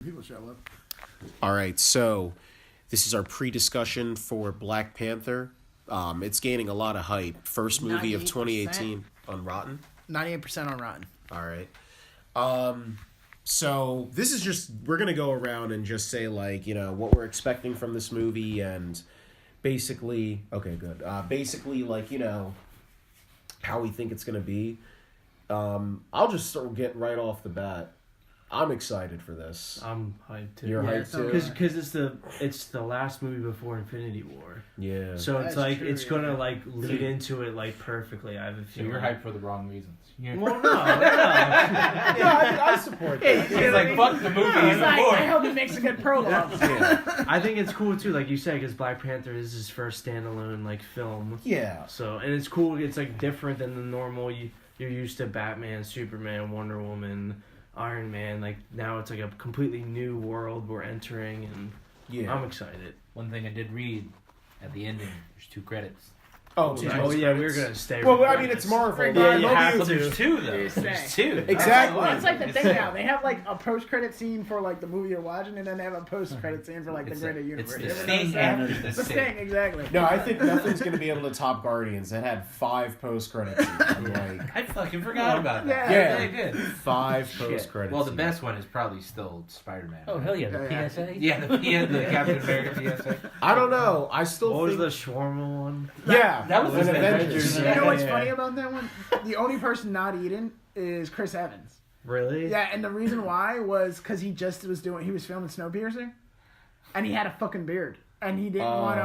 People show up. All right, so this is our pre-discussion for Black Panther. It's gaining a lot of hype. First movie of 2018 on Rotten. 98% on Rotten. All right. So this is just, we're going to go around and just say, like, you know, what we're expecting from this movie and basically, okay, good. Basically, like, you know, how we think it's going to be. I'll just start getting right off the bat. I'm excited for this. I'm hyped too. You're hyped too? Because it's the last movie before Infinity War. Yeah. So it's That's like true, it's gonna like lead into it like perfectly. I have a So feeling. you're hyped for the wrong reasons. Well, no. I support that. He's like, fuck the movie. He's like, I hope he makes a good prologue. I think it's cool too, like you said, because Black Panther is his first standalone like film. Yeah. So and it's cool. It's like different than the normal. You're used to Batman, Superman, Wonder Woman, Iron Man. Like now it's like a completely new world we're entering, and Yeah. I'm excited. One thing I did read at the ending, there's 2 credits. Oh, Yeah, we're gonna stay. Well, with I mean, it's Marvel. Yeah, you Love have you. to. There's 2 though. You say. There's 2. Exactly. Well, that's like the thing now. They have like a post-credit scene for like the movie you're watching, and then they have a post-credit scene for like the greater universe. It's You the ever notice Sting that? and the The Sting. Sting, exactly. No, I think nothing's going to be able to top Guardians. It had 5 post-credit scenes. I'm like, I fucking forgot about that. Yeah. I did. 5 post-credit Well, the scenes. best one is probably still Spider-Man. Oh, hell yeah, Yeah, the yeah. PSA? Yeah, the Captain America PSA. I don't know. I still What was think... the shawarma one? Yeah. That was an the Avengers. You know what's Yeah. funny about that one? The only person not eating is Chris Evans. Really? Yeah, and the reason why was because he was filming Snowpiercer, and he had a fucking beard, and he didn't want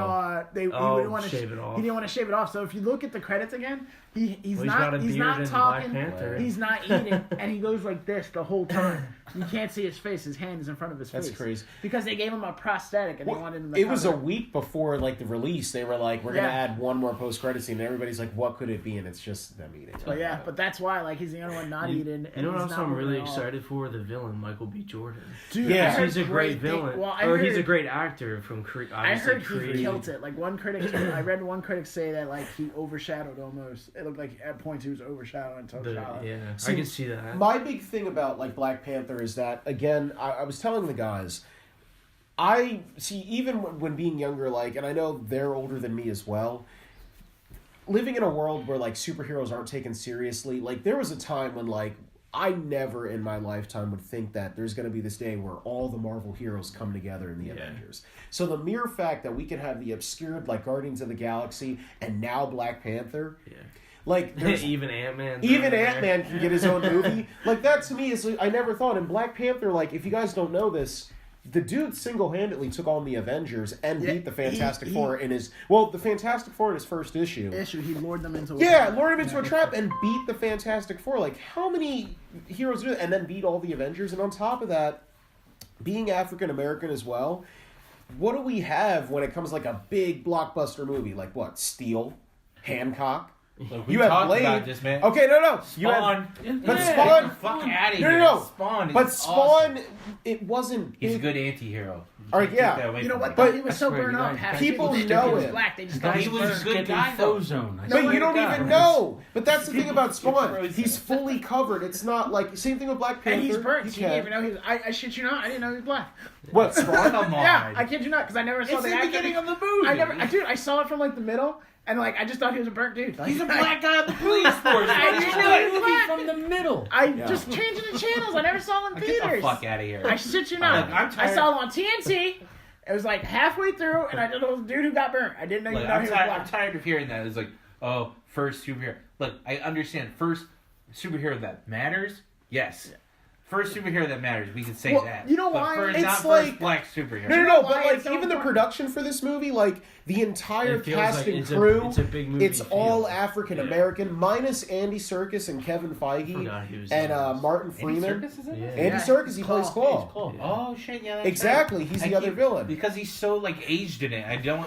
to. He didn't want to shave it off. He didn't want to shave it off. So if you look at the credits again, he's Well, got a not beard in talking. Black Panther. He's not eating, and he goes like this the whole time. You can't see his face. His hand is in front of his face. That's crazy. Because they gave him a prosthetic, and they wanted him to It was a cover week before like the release. They were like, "We're gonna Yeah. add one more post-credit scene." And everybody's like, "What could it be?" And it's just them eating. But yeah, but that's why like he's the only one not eating. You know what he's else not I'm really moving at all. excited for? The villain, Michael B. Jordan. Dude, Yeah. I heard He's a great thing- villain. Well, He's a great actor from Creed. I heard he killed it. Like one critic, I read one critic say that like he overshadowed almost. It looked like at points he was overshadowing T'Challa. Yeah, See, I can see that. My big thing about like Black Panther is that again, I was telling the guys, I see even when being younger, like, and I know they're older than me as well. Living in a world where like superheroes aren't taken seriously, like there was a time when like I never in my lifetime would think that there's going to be this day where all the Marvel heroes come together in the Avengers. So the mere fact that we can have the obscured like Guardians of the Galaxy and now Black Panther. Yeah. Like there's even Ant-Man. even Ant-Man can get his own movie. Like that to me is I never thought in Black Panther. Like if you guys don't know this, the dude single-handedly took on the Avengers and beat the Fantastic Four in his the Fantastic Four in his first issue. He lured them into Lured him into a trap and beat the Fantastic Four. Like how many heroes do that? And then beat all the Avengers? And on top of that, being African American as well. What do we have when it comes like a big blockbuster movie? Like what? Steel, Hancock. Look, You have talked Blade. about this, man. Okay, no. Spawn. But Spawn. Get the fuck out of No, here. no. Spawn is But Spawn, awesome. it wasn't. He's a big. good anti-hero. All right, Take yeah. that away You know from what? me. But he was I so swear burned to up. God, half people think know he was it. black. They just Guy thought he was was a good Get the guy, though. ozone. I But swear you to don't God. even know. But that's the thing about Spawn. frozen. He's fully covered. It's not like same thing with Black Panther. And he's burnt. You He didn't can. even know he was. I shit you not. I didn't know he was black. What Spawn? Come on. Yeah, I kid you not, because I never saw It's the the actor. beginning of the movie. I saw it from like the middle, and like I just thought he was a burnt dude. Like, He's a black guy on the police force. I What just you know doing? he was black. From the middle. I just changing the channels. I never saw him in Get the theaters. fuck out of here. I shit you not. Look, I'm I tired- saw him on TNT. It was like halfway through, and I just was a dude who got burnt. I didn't know Look, you know I'm, he was tired, black. I'm tired of hearing that. It's like, oh, first superhero. Look, I understand. First superhero that matters, yes. First superhero that matters, we can say Well, that. you know but why? First, It's not like- first black superhero. No, why but like it's so even the important? production for this movie, like the entire It feels cast like and it's a- crew, it's a big movie it's feel. all African American, minus Andy Serkis and Kevin Feige Forgot he was and in this. Martin Andy Freeman. Serkis is in Yeah. this? Andy Yeah, Serkis, he plays Claw. Claw. Oh shit, yeah, that's Exactly, right. he's I the other keep- villain. because he's so like aged in it. I don't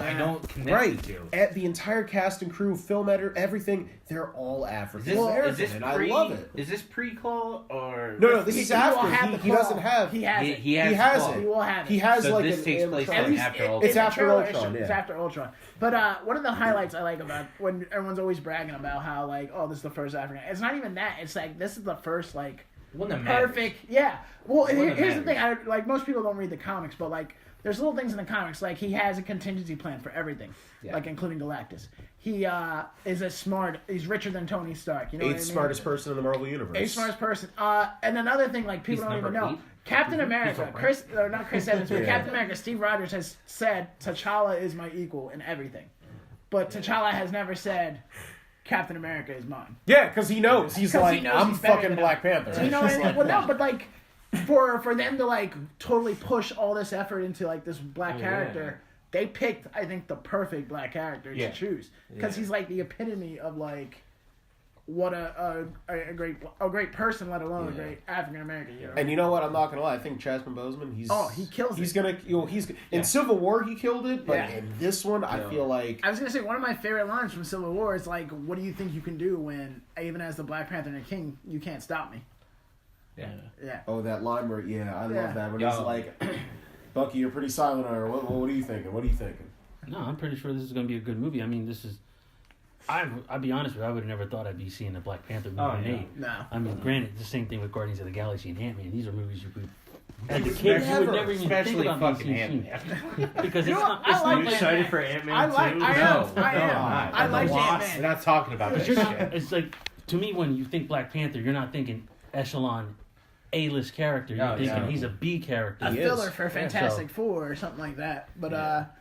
connect Right. the two. At the entire cast and crew, film editor, everything, they're all African Is American, this and pre? I love it. Is this pre-call or No, this He is will have after. the He claw. doesn't have. He has He, it. he has, He has claw. it. He will have it. He has So like this an takes place animatronic. At least after it- Ultron. It's in the after trailer, Ultron, It's yeah. after Ultron. But one of the highlights I like about when everyone's always bragging about how like, oh, this is the first African. It's not even that. It's like this is the first like One that matters. perfect. Yeah. Well, One that here's the matters. thing. Like most people don't read the comics, but like there's little things in the comics. Like he has a contingency plan for everything, Yeah. like including Galactus. He he's richer than Tony Stark. You know what I mean? Smartest person in the Marvel universe. Eighth smartest person. And another thing, like people He's don't even number know. 8. Captain America, not Chris Evans, but Yeah. Captain America, Steve Rogers has said T'Challa is my equal in everything. But T'Challa has never said Captain America is mine. Yeah, because he knows. He's 'Cause like, he knows I'm he's better fucking than Black him. Panther. You know what I It's mean? like, Well, no, but like for them to like totally push all this effort into like this black character, they picked I think the perfect black character to choose because he's like the epitome of like what a great person, let alone a great African American hero. And you know what? I'm not gonna lie. I think Chadwick Boseman. He kills He's it. gonna. In Civil War he killed it, but Yeah. in this one I feel like. I was gonna say one of my favorite lines from Civil War is like, "What do you think you can do when even as the Black Panther and the King, you can't stop me?" Yeah. Oh, that line where I Yeah. love that when he's like, Bucky, you're pretty silent on her. What are you thinking? What are you thinking? No, I'm pretty sure this is going to be a good movie. I mean, this is. I'll be honest with you, I would have never thought I'd be seeing a Black Panther movie made. No. I mean, granted, the same thing with Guardians of the Galaxy and Ant-Man. These are movies you could. As a kid, you would never even think Especially about fucking these Ant-Man. because You it's know not. what? It's I like You not. excited for Ant-Man I like. too? I am. No, I am. not. I like We're Ant-Man. not talking about that You're shit. not, it's like to me when you think Black Panther, you're not thinking echelon A-list character. You're No, thinking yeah. he's a B character. A He filler is. for Fantastic Four or something like that. But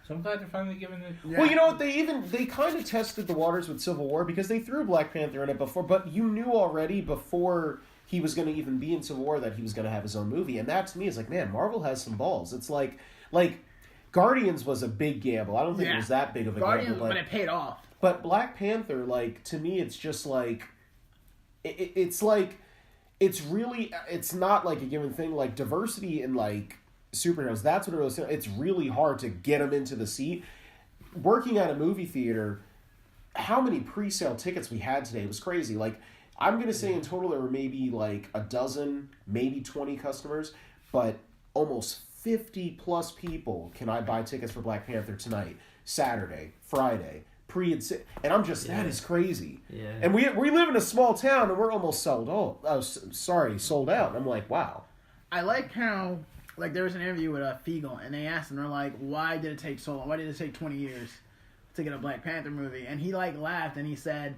So I'm glad they're finally giving it. yeah. Well, you know what? They kind of tested the waters with Civil War because they threw Black Panther in it before, but you knew already before he was going to even be in Civil War that he was going to have his own movie, and that to me is like, man, Marvel has some balls. It's like Guardians was a big gamble. I don't think it was that big of a Guardians, gamble, but it paid off. but Black Panther, like to me, it's just like it's like it's really it's not like a given thing. Like diversity in like superheroes, that's what it was. It's really hard to get them into the seat. Working at a movie theater, how many pre-sale tickets we had today was crazy. Like I'm gonna say in total there were maybe like a dozen, maybe 20 customers, but almost 50 plus people can I buy tickets for Black Panther tonight, Saturday, Friday, and I'm just that is crazy. Yeah. And we live in a small town and we're almost sold out. Sold out. And I'm like, wow. I like how like there was an interview with Fiegel and they asked him, they're like, why did it take so long? Why did it take 20 years to get a Black Panther movie? And he like laughed and he said,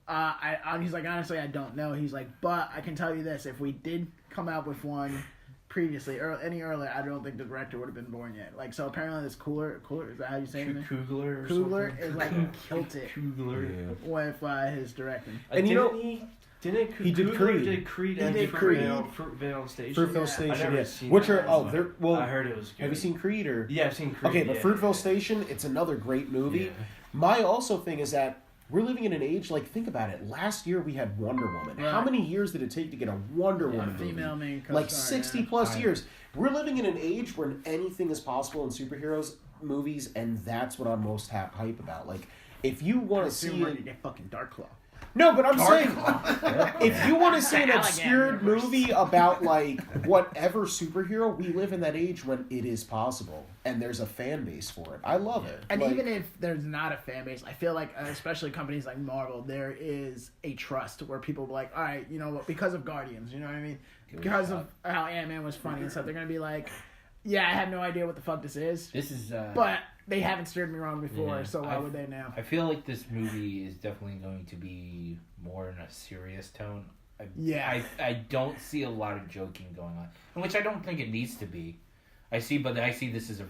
he's like, honestly, I don't know. He's like, but I can tell you this: if we did come out with one previously or any earlier, I don't think the director would have been born yet. Like, so apparently this Cooler is that how you say it? Kugler or Kugler something? is like killed it Kugler. with his directing. And you know, He did Kugler Creed. did Creed He and did Creed. Fruitvale Station. Fruitvale Yeah. Station, I've never yeah. seen Which that. are they're well. I heard it was good. Have you seen Creed or? Yeah, I've seen Creed. Okay, but yeah. Fruitvale Station, it's another great movie. Yeah. My also thing is that we're living in an age like think about it. Last year we had Wonder Woman. Right. How many years did it take to get a Wonder Woman movie? Female main co-star, Like 60 plus I- years. We're living in an age where anything is possible in superheroes movies, and that's what I'm most hype about. Like, if you want to see Super it, get fucking Dark Claw. no, but I'm saying if you want to see an Alligator obscure universe. movie about like whatever superhero, we live in that age when it is possible and there's a fan base for it. I love it. And Like, even if there's not a fan base, I feel like, especially companies like Marvel, there is a trust where people will be like, all right, you know what, because of Guardians, you know what I mean? Because of how Ant-Man was funny and stuff, they're going to be like, yeah, I have no idea what the fuck this is, This is. but they haven't steered me wrong before, Yeah. so why would they now? I feel like this movie is definitely going to be more in a serious tone. Yeah. I don't see a lot of joking going on, in which I don't think it needs to be. I see this as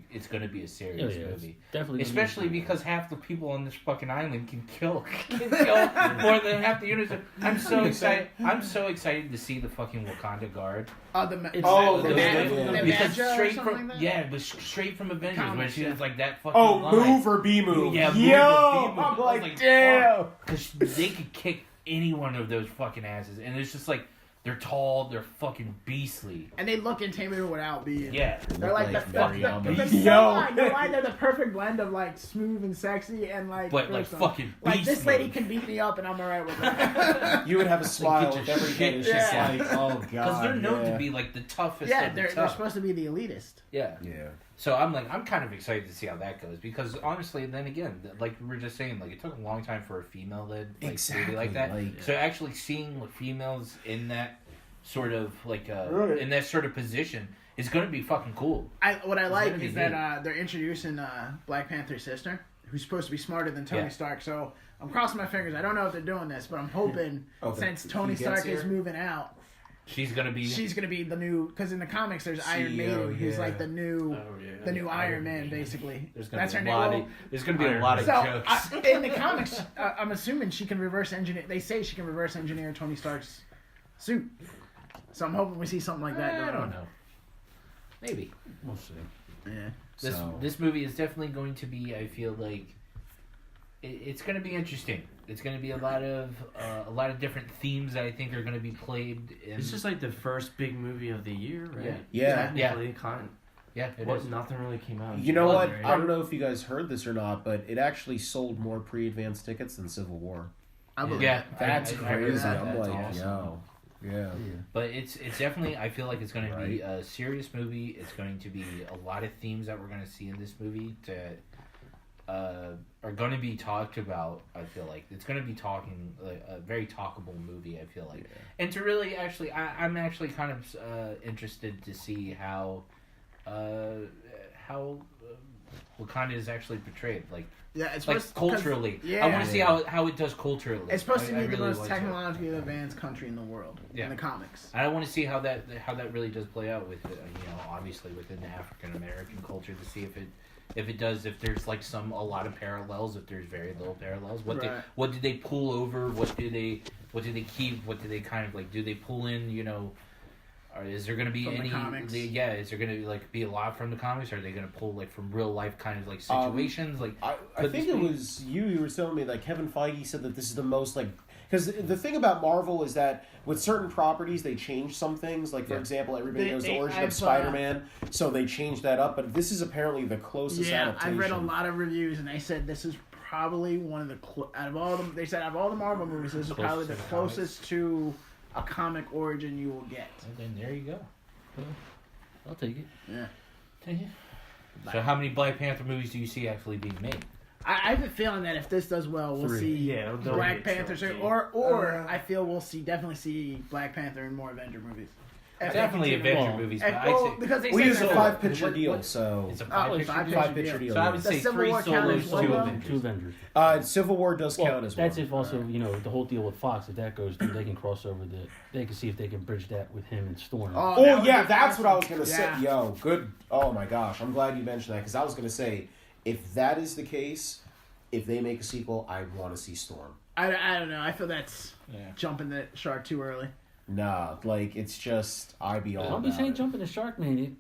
it's going to be a serious movie. Definitely. Especially because half the people on this fucking island can kill more than half the units. I'm so excited. I'm so excited to see the fucking Wakanda Guard. The Because Magi or straight something from like that? yeah, but straight from Avengers when Comics, she yeah. was like that fucking oh, line. move or be moved. Yeah, move Yo, or be moved. I'm I was like, damn. Because they could kick any one of those fucking asses, and it's just like they're tall, they're fucking beastly. And they look intimidating without being. Yeah, They're like like the very fucking. beastly. They're the perfect blend of like smooth and sexy and like. but like gruesome. fucking Like beast this lady mode. can beat me up and I'm alright with that. You would have a smile get with your every shit. day. It's just Yeah. like, oh god. Because they're known yeah. to be like the toughest. Yeah, of the they're tough. supposed to be the elitist. Yeah. Yeah. So I'm kind of excited to see how that goes because honestly, then again, like we were just saying, like it took a long time for a female-led movie like that. like- So actually seeing females in that sort of like Right. in that sort of position is going to be fucking cool. What I like gonna is be that they're introducing Black Panther's sister, who's supposed to be smarter than Tony Yeah. Stark. So I'm crossing my fingers. I don't know if they're doing this, but I'm hoping since Tony he Stark gets is here? moving out, She's going to be she's gonna be the new. Because in the comics, there's Iron CEO, Maiden, who's yeah. like the new, Oh, the new Iron Man, basically. There's going That's to her be a name. lot. Well, There's going to be a Iron lot of so jokes. in the comics, I'm assuming she can reverse engineer. They say she can reverse engineer Tony Stark's suit. So I'm hoping we see something like that going I don't on. know. Maybe. We'll see. Yeah. This movie is definitely going to be. I feel like it's going to be interesting. It's going to be a lot of different themes that I think are going to be played. This is like the first big movie of the year, right? Yeah. Technically, kind. yeah, it What? is. Nothing really came out. You know what? Right? I don't know if you guys heard this or not, but it actually sold more pre-advance tickets than Civil War. I believe Yeah, That's I heard crazy. that. I'm That's like, awesome. yo. Yeah. But it's definitely. I feel like it's going to be Right. a serious movie. It's going to be a lot of themes that we're going to see in this movie that are going to be talked about. I feel like it's going to be a very talkable movie. I feel like, and to really actually, I'm actually kind of interested to see how Wakanda is actually portrayed. Like it's like supposed- 'cause- culturally. Yeah. I want to see how it does culturally. It's supposed to I be the really most want to. technologically advanced country in the world Yeah. in the comics. I want to see how that really does play out with obviously within the African American culture to see if there's like a lot of parallels, if there's very little parallels. Right. What did they pull over? What do they keep? What do they kind of like? Do they pull in? Or is there going to be From the any? comics? Is there going to be a lot from the comics? Or are they going to pull like from real life kind of like situations? I could think this it be- was you were telling me that Kevin Feige said that this is the most like because the thing about Marvel is that with certain properties they change some things. Like for Yeah. example, everybody knows the origin I've, of Spider-Man, so they changed that up. But this is apparently the closest Yeah, adaptation. I've read a lot of reviews, and they said this is probably one of the out of all them. They said out of all the Marvel movies, this is probably the closest to a comic origin you will get. And then there you go. I'll take it. Yeah. So how many Black Panther movies do you see actually being made? I have a feeling that if this does well, we'll 3. see Yeah, they'll Black get Panther, trilogy. or I feel we'll definitely see Black Panther in more Avenger movies. If they Definitely continue- Avenger Well, movies, but And, I'd well, say because they We said use a that- 5-picture what- deal, what- so it's a Oh, five-picture deal. So I would Does say Civil 3 War count solos, as 2 one, though? Avengers. 2 Avengers. Civil War does Well, count as well. that's if also the whole deal with Fox. If that goes through, they can cross over. They can see if they can bridge that with him and Storm. Oh, Oh that would yeah, be that's awesome. what I was gonna say. Yeah. Yo, good. Oh my gosh, I'm glad you mentioned that because I was gonna say if that is the case, if they make a sequel, I want to see Storm. I don't know. I feel that's jumping the shark too early. Nah, like it's just I'd be all Don't about be saying it. jumping the shark, man.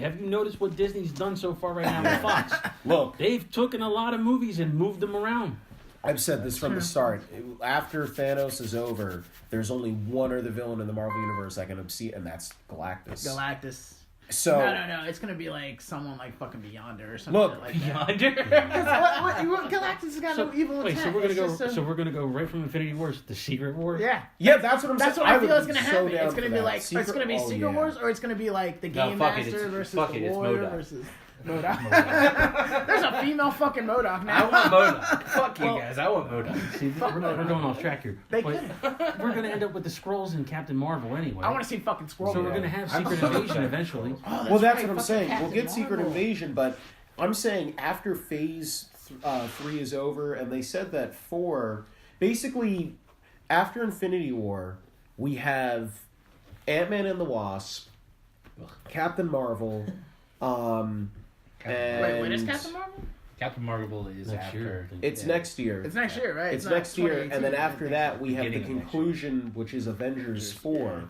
Have you noticed what Disney's done so far right now with Fox? Look, They've taken a lot of movies and moved them around. I've said this from the start. After Thanos is over, there's only one other villain in the Marvel universe I can see, and that's Galactus. Galactus. So No. It's gonna be like someone like fucking Beyonder or something Look, like that. Beyonder. what Galactus has got no evil Wait, intent. so we're gonna It's go. just a- So we're gonna go right from Infinity Wars to Secret War. yeah. yeah, that's what I'm That's saying. what I would feel is be gonna so happen. down It's gonna for be that. like it's gonna be Secret yeah. Wars, or it's gonna be like the No, Game fuck it, Master it's- versus fuck the it, it's Warrior MODOK. versus MODOK. There's a female fucking MODOK now. I want MODOK. Fuck you Well- guys. I want MODOK. See, we're going off track here. They But we're gonna end up with the Skrulls and Captain Marvel anyway. I want to see fucking Squirrel. So we're gonna have Secret Invasion eventually. Oh, Well, that's right, what I'm fucking saying. Captain We'll get Secret Marvel. Invasion, but I'm saying after Phase 3 is over, and they said that 4, basically after Infinity War, we have Ant-Man and the Wasp, Captain Marvel, and Wait, when is Captain Marvel? Captain Marvel is Next after. year, I think. It's next year. It's next year, right? It's not next year, and then 2018, I after think. that, we have the Beginning of next conclusion, which is Avengers 4.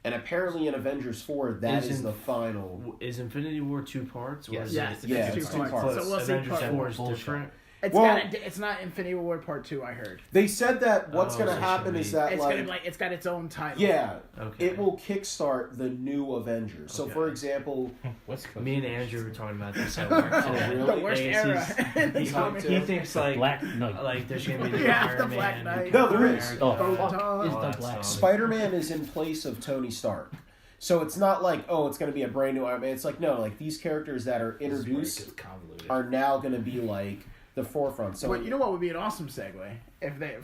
And apparently in Avengers 4, that is Isn't- the final. Is Infinity War 2 parts? Or Yes. is Yes, it, Yeah, it's it's two two parts. parts. So we'll see Avengers part 4 one. is different. It's Well- it's not Infinity War Part 2. I heard. They said that what's Oh, going so to it happen should is be- that, It's like, gonna be like it's got its own title. yeah, Okay. it will kickstart the new Avengers. So, for Okay. example, What's Me and Andrew were talking about this at work today. really? The worst Like, era in the he comics. thinks like Black Knight. like there's gonna be the Yeah, Iron the Man, Black Knight. No, there is. America, Oh, Photon. fuck. all It's that the Black. stuff. Spider-Man is in place of Tony Stark. So it's not like, oh, it's going to be a brand new Iron Man. It's like, no, like these characters that are introduced convoluted. are now going to be like the forefront. So But you know what would be an awesome segue if they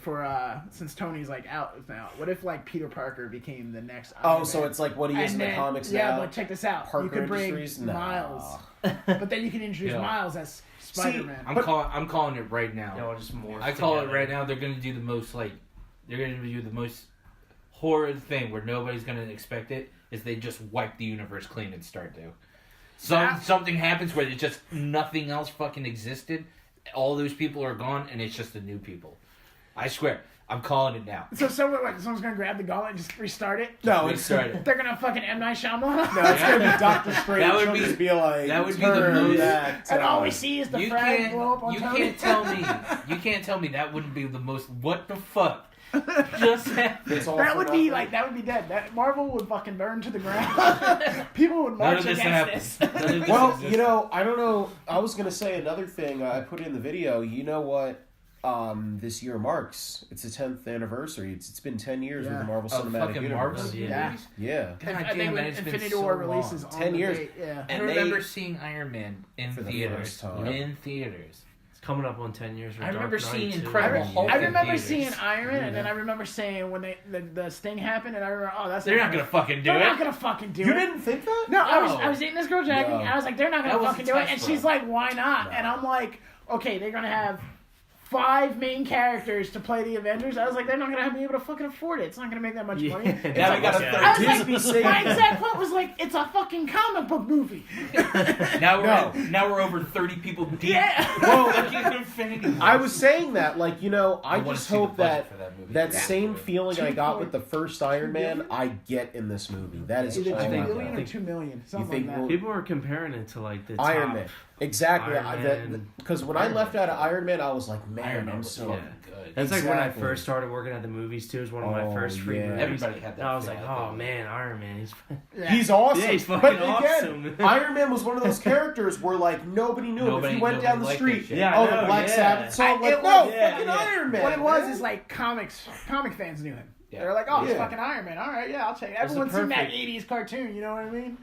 since Tony's like out now. What if like Peter Parker became the next? Iron so Man? it's like what he is And in the then- comics yeah, now. but check this out. Parker you could bring Industries? Nah. Miles, but then you can introduce Yeah. Miles as Spider-Man. I'm calling it right now. Y'all just more. I call it right now. They're gonna do the most horrid thing where nobody's gonna expect it. Is they just wipe the universe clean and start to. Something happens where it just nothing else fucking existed. All those people are gone, and it's just the new people. I swear, I'm calling it now. So someone's gonna grab the gauntlet and just restart it. No, Restart it. They're gonna fucking M Night Shyamalan. No, it's gonna be Doctor Strange. That would He'll be- just be like that would be the turn most- that, And all we see is the You frag blow up on you Tony. can't tell me. You can't tell me that wouldn't be the most. What the fuck just happened? It's all That for would be nothing. like that would be dead. That Marvel would fucking burn to the ground. People would None march of this against happened. this. None of this Well, existed. you know, I don't know. I was gonna say another thing I put in the video. You know what? This year marks. It's the 10th anniversary. It's been 10 years with Yeah. the Marvel Oh, Cinematic fucking Universe. Marvel Yeah. movies? Yeah, God I damn, think man, when it's been Infinity so War long. releases on 10 the years. date, yeah. I And remember they- seeing Iron Man in For the theaters. first time. In theaters. It's coming up on 10 years. For I remember Dark seeing Knight, too. Incredible Hulk. I in remember theaters. seeing Iron Man, and then I remember saying when the Sting happened, and I remember, oh, that's They're not gonna fucking do They're not it. gonna fucking do you it. didn't think that? No, I No. was dating this girl, Jackie. No. And I was like, they're not That gonna was fucking a do it, test and run. she's like, why not? No. And I'm like, okay, they're gonna have 5 main characters to play the Avengers. I was like, they're not gonna be able to fucking afford it. It's not gonna make that much Yeah. money. Now we got a I was third. like, my exact point was like, it's a fucking comic book movie. Now we're over 30 people deep. Yeah. Well, Fucking Infinity War. I was saying that, like, you know, I wanna just see the hope budget that for that movie. that Yeah. same feeling I got 2.2 with the first Iron Man, billion? I get in this movie. That is Either all 2 I million got. or 2 million, something think like that. we'll- People are comparing it to like the Iron top. Man. Exactly. Iron Man. Because when I Iron left Man. out of Iron Man, I was like, man, Iron Man I'm was so. fucking good. That's like when I Exactly. first started working at the movies too. It was one of my Oh, first free yeah. movies. Everybody had that. And I was like, feeling, I oh think. man, Iron Man. He's Yeah. He's awesome. Yeah, he's but fucking again, awesome. Iron Man was one of those characters where like nobody knew him. If Nobody- you went down the nobody liked street, that shit. Yeah, I oh, know, the Black yeah. Sabbath song, like, It no, was- fucking yeah. Iron Man. What it was man. is like comic fans knew him. Yeah. They were like, oh, it's Yeah. fucking Iron Man. All right, yeah, I'll take it. It's a Everyone's seen that perfect- 80s cartoon, you know what I mean?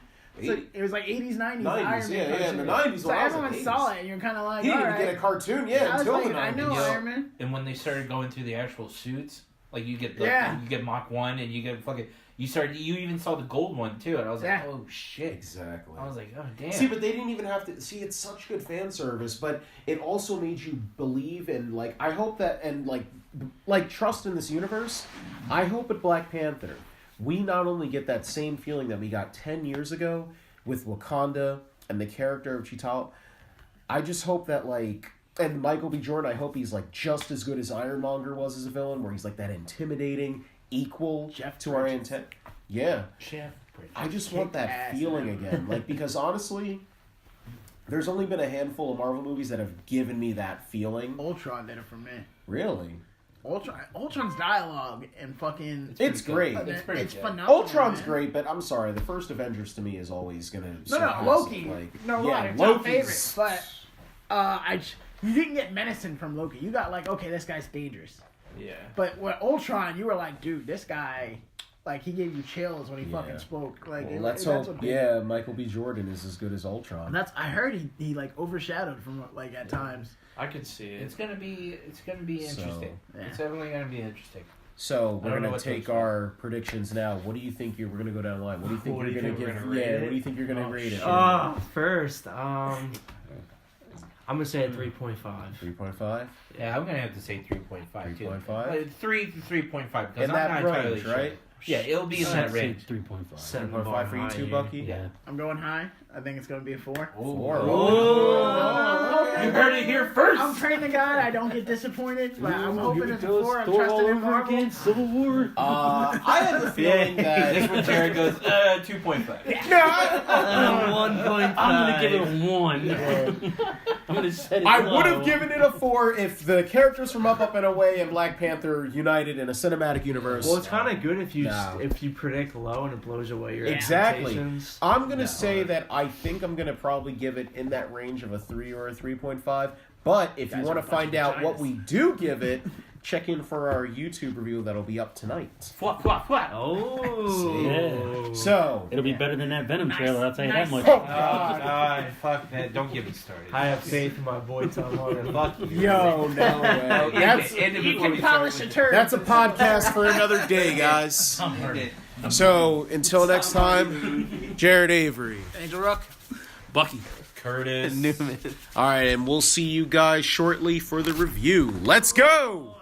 So it was like 80s, 90s, 90s, Iron Man yeah, cartoon. in the 90s So when I was everyone like saw 80s. it, and you're kind of like, He didn't all even right. get a cartoon, I yeah, was until like, the I 90s. know Yeah. Iron Man. And when they started going through the actual suits, like you get Yeah. you get Mach 1 and you get fucking you even saw the gold one too, and I was like, Yeah. oh shit. Exactly. I was like, oh damn. See, but they didn't even have to see. It's such good fan service, but it also made you believe in like. I hope that and like trust in this universe. I hope at Black Panther, we not only get that same feeling that we got 10 years ago with Wakanda and the character of T'Challa. I just hope that like. And Michael B. Jordan, I hope he's like just as good as Ironmonger was as a villain, where he's like that intimidating equal Jeff to our Bridges. intent. Yeah. Chef. I just want that Kick-ass, feeling man. again. Like, because honestly, there's only been a handful of Marvel movies that have given me that feeling. Ultron did it for me. Really? Ultron's dialogue and fucking... It's great. It's pretty It's good. phenomenal. Ultron's man. great, but I'm sorry, the first Avengers to me is always gonna No, surpass Loki. it. Like, No, yeah, lie, top Loki's- favorite. But you didn't get menacing from Loki. You got like, okay, this guy's dangerous. Yeah. But with Ultron, you were like, dude, this guy, like, he gave you chills when he Yeah. fucking spoke. Like, Well, it- let's that's hope. what did- Yeah, Michael B. Jordan is as good as And Ultron. that's I heard he like overshadowed from like at times. I could see it. It's gonna be So, interesting. yeah. It's definitely gonna be interesting. So I we're don't know gonna what to take expect. our predictions now. What do you think we're gonna go down the line? What do you think What you're do you gonna think we're give? gonna rate Yeah, it? what do you think you're gonna Oh, rate it? shit. First, I'm gonna say a 3.5. 3.5. Yeah, I'm gonna have to say 3.5 too. 3.5? Like 3 to 3.5 because In I'm that not range, entirely sure. right? Yeah, it'll be in that range. 3.5. 3.5 for you too, Bucky. Yeah. I'm going high. I think it's gonna be a 4. Four. Oh. You heard it here first. I'm praying to God I don't get disappointed, but I'm hoping it's a 4. I'm Thor all trusting in over Marvel. again. Civil War. I have a feeling This that. one, Jared goes 2.5. No, 1.5. I'm gonna give it a 1. I'm gonna set it I low. would have given it a 4 if the characters from Up and Away and Black Panther united in a cinematic universe. Well, it's kind of good if you No. if you predict low and it blows away your Exactly. expectations. I'm gonna say that I think I'm gonna probably give it in that range of a 3 or a 3.5. But if you Guys want are to a bunch find of out what vaginas. we do give it, check in for our YouTube review that'll be up tonight. Fwah, fwah, fwah. Oh. Yeah. So It'll be better than that Venom trailer, I'll tell you that much. Fuck that. Don't get me started. I have faith in my boy Tom Holland. Fuck you. yo, no way. You can polish a turd. That's a podcast for another day, guys. So until next time, Jared Avery. Angel Rook. Bucky. Curtis. Newman. All right, and we'll see you guys shortly for the review. Let's go.